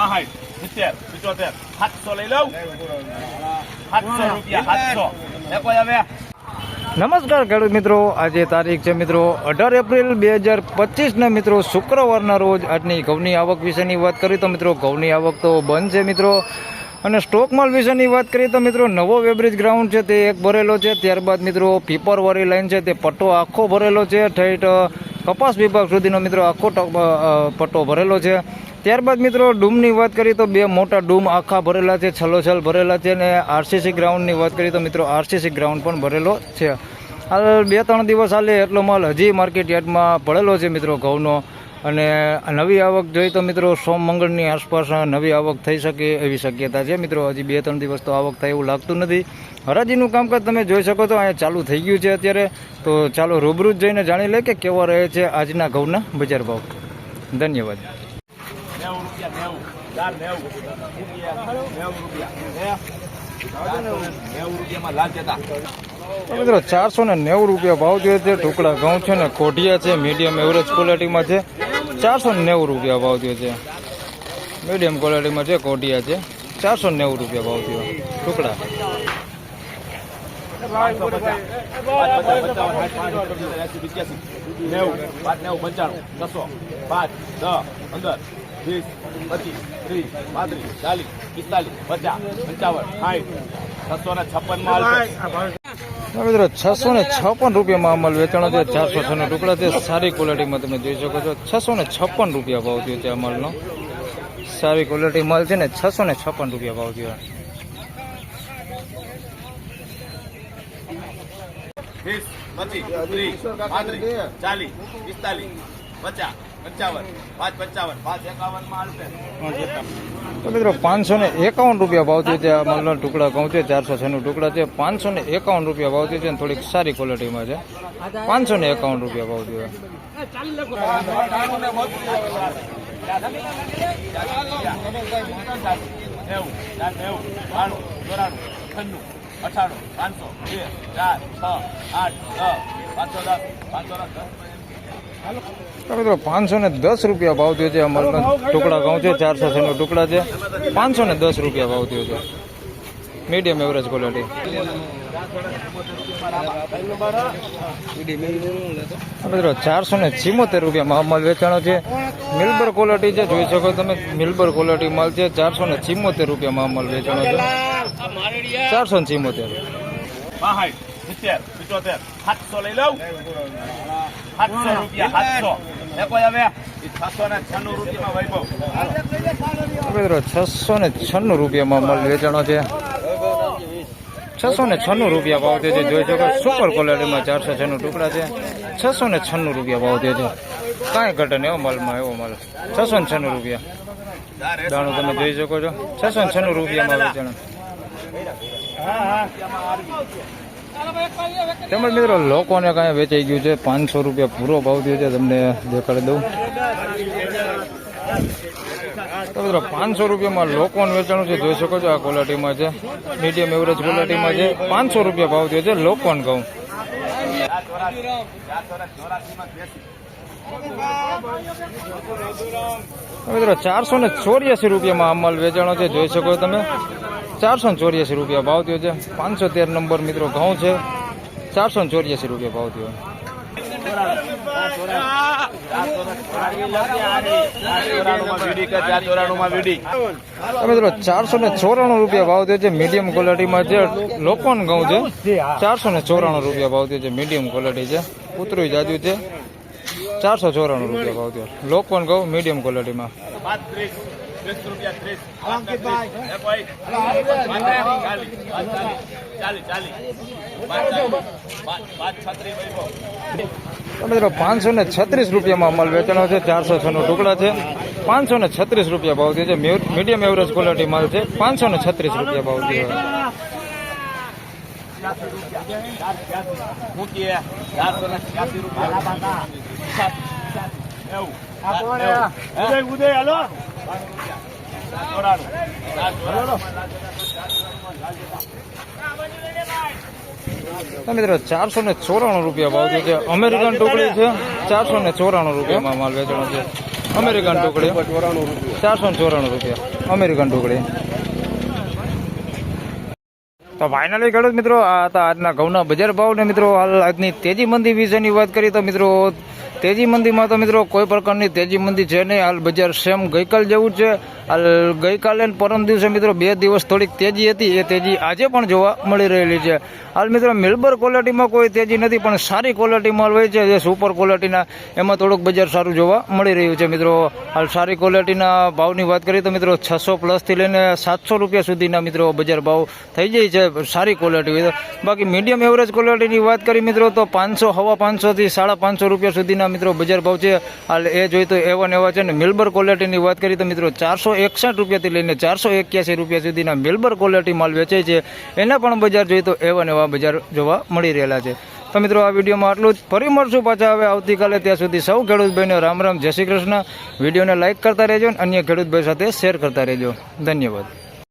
65, 70, 75, 700 લઈ લઉં. 700 રૂપિયા, 700. દેખો હવે. નમસ્કાર ખેડૂત મિત્રો, આજે તારીખ છે મિત્રો 18 એપ્રિલ 2025 મિત્રો શુક્રવારના રોજ આજની ઘઉંની આવક વિશેની વાત કરી તો મિત્રો ઘઉંની આવક તો બંધ છે મિત્રો. અને સ્ટોક માલ વિશેની વાત કરીએ તો મિત્રો નવો વેબ્રિજ ગ્રાઉન્ડ છે તે એક ભરેલો છે. ત્યારબાદ મિત્રો પીપરવાળી લાઈન છે તે પટ્ટો આખો ભરેલો છે. ઠેઠ કપાસ વિભાગ સુધીનો મિત્રો આખો પટ્ટો ભરેલો છે. ત્યારબાદ મિત્રો ડૂમની વાત કરીએ તો બે મોટા ડૂમ આખા ભરેલા છે, છલોછલ ભરેલા છે. અને આરસીસી ગ્રાઉન્ડની વાત કરીએ તો મિત્રો આરસીસી ગ્રાઉન્ડ પણ ભરેલો છે. હાલ 2-3 દિવસ હાલે એટલો માલ હજી માર્કેટ યાર્ડમાં પડેલો છે મિત્રો ઘઉંનો. અને નવી આવક જોઈએ તો મિત્રો સોમ મંગળની આસપાસ નવી આવક થઈ શકે એવી શક્યતા છે મિત્રો. હજી 2-3 દિવસ તો આવક થાય એવું લાગતું નથી. હરાજીનું કામકાજ તમે જોઈ શકો તો અહીંયા ચાલુ થઈ ગયું છે અત્યારે. તો ચાલો રૂબરૂ જ જઈને જાણી લે કે કેવા રહે છે આજના ઘઉંના બજાર ભાવ. ધન્યવાદ. 90 મિત્રો 490 રૂપિયા ભાવ જોઈએ છે. ટુકડા ઘઉં છે ને કોઢિયા છે, મીડિયમ એવરેજ ક્વોલિટીમાં છે. 490 રૂપિયા ભાવ જોઈએ છે. મીડિયમ ક્વોલિટીમાં છે, કોઢિયા છે. 490 રૂપિયા ભાવ જોઈએ ટુકડા. મિત્રો 656 રૂપિયામાં અમલ વેચાણો છે. 406 નો ટુકડા છે. સારી ક્વોલિટીમાં તમે જોઈ શકો છો. 656 રૂપિયા ભાવ થયો છે અમલનો. સારી ક્વોલિટી માલ છે ને 656 રૂપિયા ભાવ થયો. 551 રૂપિયા ભાવ થયો છે આ માલનો. ટુકડા કહું છે 406 નું ટુકડા છે. 551 રૂપિયા ભાવ થયો છે. થોડીક સારી ક્વોલિટીમાં છે. 551 રૂપિયા ભાવ થયો. મિત્રો 510 રૂપિયા ભાવ થયો છે અમલનો. ટુકડા ઘઉં છે 406 નો ટુકડા છે. 510 રૂપિયા ભાવ થયો છે. Medium average quality. મિત્રો 474 રૂપિયામાં અમલ વેચાણો છે. મિલબર ક્વોલિટી છે, જોઈ શકો તમે. મિલબર ક્વોલિટી માલ છે. 474 રૂપિયામાં અમલ વેચાણો છે. 474. 70, 75, 700 લઈ લઉં. 700 રૂપિયા, 700. દેખો હવે. 696 રૂપિયામાં વૈભવ. મિત્રો 696 રૂપિયામાં માલ વેચાણો છે. 696 રૂપિયા ભાવ થયો છે, જોઈ શકો. સુપર ક્વોલિટીમાં 406 નું ટુકડા છે. 696 રૂપિયા ભાવ થયો છે. કાંઈ ઘટે નહીં એવો માલમાં, એવો માલ. 696 રૂપિયા દાણું તમે જોઈ શકો છો. 696 રૂપિયામાં વેચાણ. તેમજ મિત્રો લોકોને કાંઈ વેચાઈ ગયું છે. 500 રૂપિયા પૂરો ભાવ થયો છે. તમને દેખાડી દઉં તો મિત્રો 500 રૂપિયામાં લોકોને વેચાણું છે, જોઈ શકો છો. આ ક્વોલિટીમાં છે, મીડિયમ એવરેજ ક્વોલિટીમાં છે. 500 રૂપિયા ભાવ થયો છે લોકોને ઘઉં. મિત્રો 484 રૂપિયામાં અમલ વેચાણો છે, જોઈ શકો તમે. 484 રૂપિયા ભાવ થયો છે. 513 નંબર મિત્રો ઘઉં છે. 484 રૂપિયા ભાવ થયો. મિત્રો 494 રૂપિયા ભાવ થયો છે. મીડિયમ ક્વોલિટીમાં છે, લોકોન ઘઉં છે. 494 રૂપિયા ભાવ થયો છે. મીડિયમ ક્વોલિટી છે, ઉતરું જાજુ છે. 494 રૂપિયા ભાવ થયો. લોકોન ઘઉં મીડિયમ ક્વોલિટીમાં. 30 રૂપિયા, મિત્રો 536 રૂપિયામાં અમલ વેચાણો છે. 406 નો ટુકડા છે. 536 રૂપિયા ભાવ થયો છે. મીડિયમ એવરેજ ક્વોલિટી માલ છે. 536 રૂપિયા ભાવ થયો. મિત્રો 494 રૂપિયા ભાવ થયો છે. અમેરિકન ટુકડી છે. 494 રૂપિયામાં માલ વેચાણો છે. અમેરિકન ટુકડી 494 રૂપિયા અમેરિકન ટુકડી. તો ફાઇનલી ખેડૂત મિત્રો આ હતા આજના ઘઉંના બજાર ભાવ ને મિત્રો હાલ આજની તેજી મંદી વિશેની વાત કરી તો મિત્રો તેજી મંદીમાં તો મિત્રો કોઈ પ્રકારની તેજી મંદી છે નહીં. હાલ બજાર સેમ ગઈકાલ જેવું જ છે. હાલ ગઈકાલે ને પરમ દિવસે મિત્રો 2 દિવસ થોડીક તેજી હતી, એ તેજી આજે પણ જોવા મળી રહેલી છે. હાલ મિત્રો મિલબર ક્વોલિટીમાં કોઈ તેજી નથી, પણ સારી ક્વોલિટી માલ હોય છે જે સુપર ક્વોલિટીના, એમાં થોડુંક બજાર સારું જોવા મળી રહ્યું છે મિત્રો. હાલ સારી ક્વોલિટીના ભાવની વાત કરીએ તો મિત્રો 600+ લઈને 700 રૂપિયા સુધીના મિત્રો બજાર ભાવ થઈ જાય છે સારી ક્વોલિટી હોય તો. બાકી મીડિયમ એવરેજ ક્વોલિટીની વાત કરી મિત્રો તો 500, 550 થી 550 રૂપિયા સુધીના મિત્રો બજાર ભાવ છે. હાલ એ જોઈ તો એવા ને એવા છે ને. મિલબર ક્વોલિટીની વાત કરીએ તો મિત્રો 461 રૂપિયાથી લઈને 481 રૂપિયા સુધીના મિલબર ક્વોલિટી માલ વેચાય છે. એના પણ બજાર જોઈએ તો એવા ને એવા બજાર જોવા મળી રહેલા છે. તો મિત્રો આ વિડીયોમાં આટલું જ. ફરી મળશું પાછા હવે આવતીકાલે. ત્યાં સુધી સૌ ખેડૂતભાઈને રામ રામ, જય શ્રી કૃષ્ણ. વિડીયોને લાઇક કરતા રહેજો અને અન્ય ખેડૂતભાઈ સાથે શેર કરતા રહેજો. ધન્યવાદ.